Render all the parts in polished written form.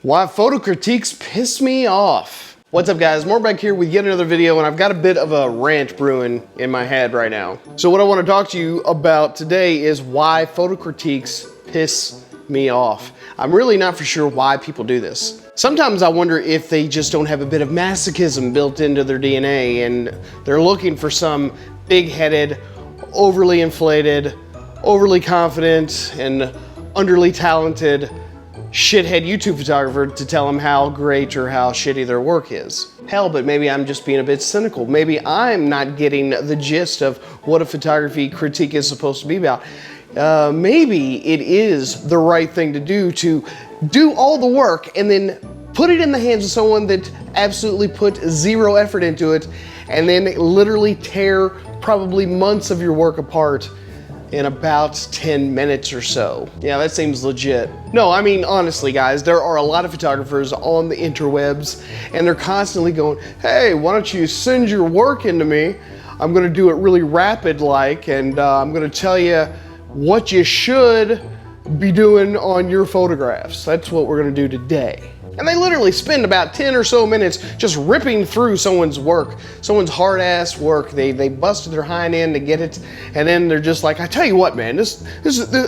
Why photo critiques piss me off. What's up guys, more back here with yet another video, and I've got a bit of a rant brewing in my head right now. So what I want to talk to you about today is why photo critiques piss me off. I'm really not for sure why people do this. Sometimes I wonder if they just don't have a bit of masochism built into their DNA and they're looking for some big-headed, overly inflated, overly confident, and underly talented shithead YouTube photographer to tell them how great or how shitty their work is. Hell, but maybe I'm just being a bit cynical. Maybe I'm not getting the gist of what a photography critique is supposed to be about. Maybe it is the right thing to do all the work and then put it in the hands of someone that absolutely put zero effort into it and then literally tear probably months of your work apart in about 10 minutes or so. Yeah, that seems legit. No, I mean, honestly guys, there are a lot of photographers on the interwebs and they're constantly going, hey, why don't you send your work into me? I'm gonna do it really rapid-like, and I'm gonna tell you what you should be doing on your photographs. That's what we're gonna do today. And they literally spend about 10 or so minutes just ripping through someone's work, someone's hard-ass work. They busted their hind end to get it, and then they're just like, I tell you what, man, this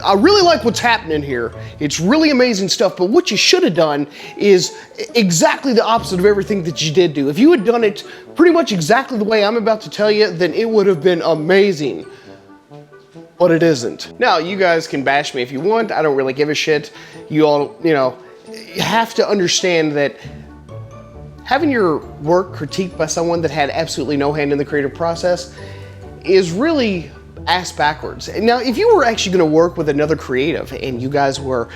I really like what's happening here. It's really amazing stuff, but what you should have done is exactly the opposite of everything that you did do. If you had done it pretty much exactly the way I'm about to tell you, then it would have been amazing. But it isn't. Now, you guys can bash me if you want. I don't really give a shit. You all, you have to understand that having your work critiqued by someone that had absolutely no hand in the creative process is really ass backwards. Now, if you were actually going to work with another creative and you guys were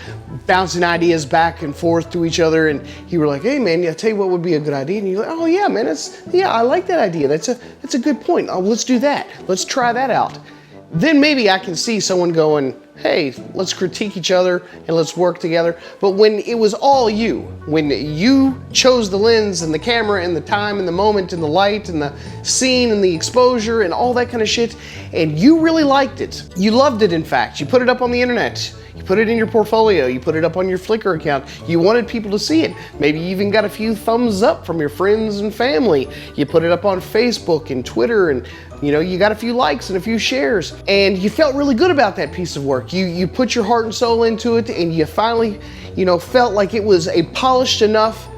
bouncing ideas back and forth to each other, and you were like, hey man, I'll tell you what would be a good idea, and you're like, oh yeah man, I like that idea, that's a good point, oh, let's do that, let's try that out. Then maybe I can see someone going, hey, let's critique each other and let's work together. But when it was all you, when you chose the lens and the camera and the time and the moment and the light and the scene and the exposure and all that kind of shit, and you really liked it, you loved it in fact, you put it up on the internet, you put it in your portfolio, you put it up on your Flickr account, you wanted people to see it, maybe you even got a few thumbs up from your friends and family, you put it up on Facebook and Twitter, and you got a few likes and a few shares, and you felt really good about that piece of work. You put your heart and soul into it, and you finally, felt like it was a polished enough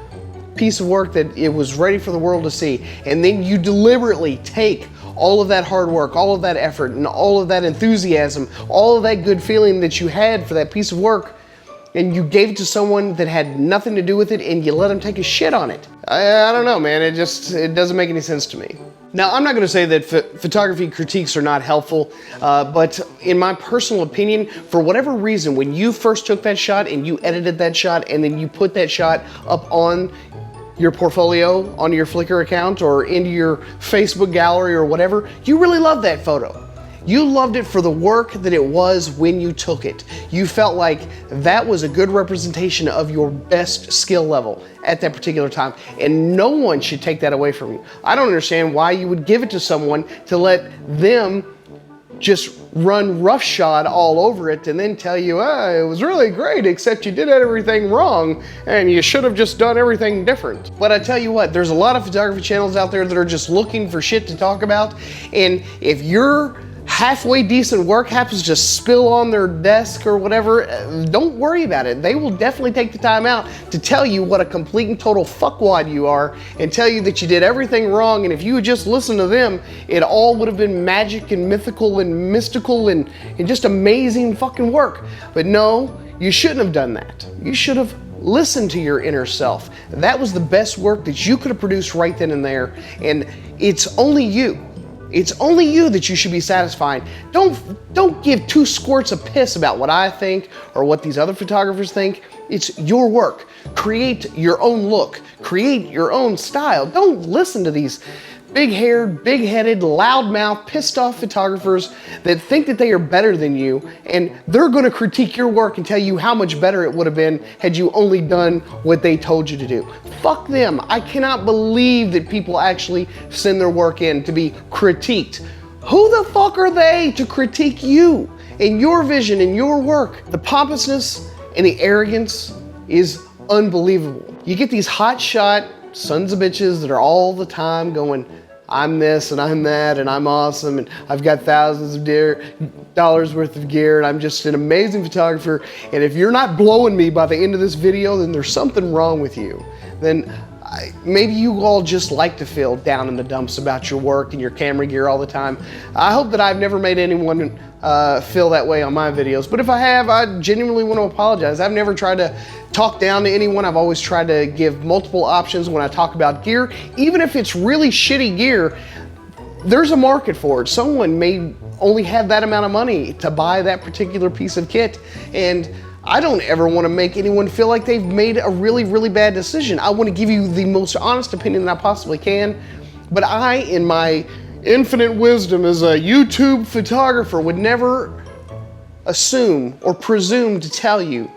piece of work that it was ready for the world to see. And then you deliberately take all of that hard work, all of that effort, and all of that enthusiasm, all of that good feeling that you had for that piece of work, and you gave it to someone that had nothing to do with it, and you let them take a shit on it. I don't know, man, it doesn't make any sense to me. Now, I'm not gonna say that photography critiques are not helpful, but in my personal opinion, for whatever reason, when you first took that shot and you edited that shot and then you put that shot up on your portfolio, on your Flickr account or into your Facebook gallery or whatever, you really loved that photo. You loved it for the work that it was when you took it. You felt like that was a good representation of your best skill level at that particular time, and no one should take that away from you. I don't understand why you would give it to someone to let them just run roughshod all over it and then tell you, it was really great, except you did everything wrong and you should have just done everything different. But I tell you what, there's a lot of photography channels out there that are just looking for shit to talk about, and if you're halfway decent work happens to spill on their desk or whatever, don't worry about it. They will definitely take the time out to tell you what a complete and total fuckwad you are and tell you that you did everything wrong, and if you would just listen to them, it all would have been magic and mythical and mystical and just amazing fucking work. But no, you shouldn't have done that. You should have listened to your inner self. That was the best work that you could have produced right then and there, and it's only you. It's only you that you should be satisfying. Don't give two squirts of piss about what I think or what these other photographers think. It's your work. Create your own look. Create your own style. Don't listen to these big-haired, big-headed, loudmouth, pissed-off photographers that think that they are better than you, and they're gonna critique your work and tell you how much better it would have been had you only done what they told you to do. Fuck them. I cannot believe that people actually send their work in to be critiqued. Who the fuck are they to critique you and your vision and your work? The pompousness and the arrogance is unbelievable. You get these hot shot sons of bitches that are all the time going, I'm this and I'm that and I'm awesome and I've got thousands of dollars worth of gear and I'm just an amazing photographer. And if you're not blowing me by the end of this video, then there's something wrong with you. Then maybe you all just like to feel down in the dumps about your work and your camera gear all the time. I hope that I've never made anyone feel that way on my videos, but if I have, I genuinely want to apologize. I've never tried to talk down to anyone. I've always tried to give multiple options when I talk about gear. Even if it's really shitty gear, there's a market for it. Someone may only have that amount of money to buy that particular piece of kit, and I don't ever want to make anyone feel like they've made a really, really bad decision. I want to give you the most honest opinion that I possibly can, but I, in my infinite wisdom as a YouTube photographer, would never assume or presume to tell you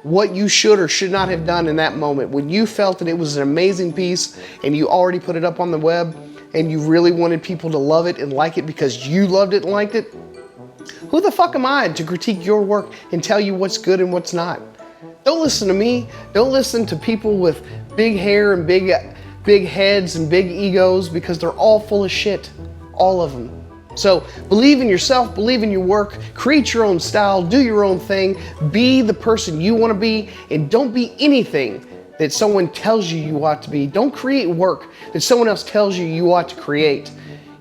what you should or should not have done in that moment when you felt that it was an amazing piece and you already put it up on the web and you really wanted people to love it and like it because you loved it and liked it. Who the fuck am I to critique your work and tell you what's good and what's not? Don't listen to me. Don't listen to people with big hair and big heads and big egos, because they're all full of shit. All of them. So believe in yourself, believe in your work, create your own style, do your own thing, be the person you want to be, and don't be anything that someone tells you you ought to be. Don't create work that someone else tells you you ought to create.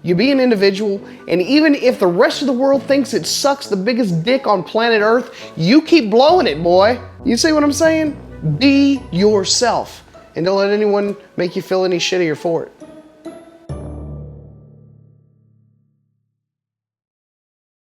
You be an individual, and even if the rest of the world thinks it sucks the biggest dick on planet Earth, you keep blowing it, boy. You see what I'm saying? Be yourself, and don't let anyone make you feel any shittier for it.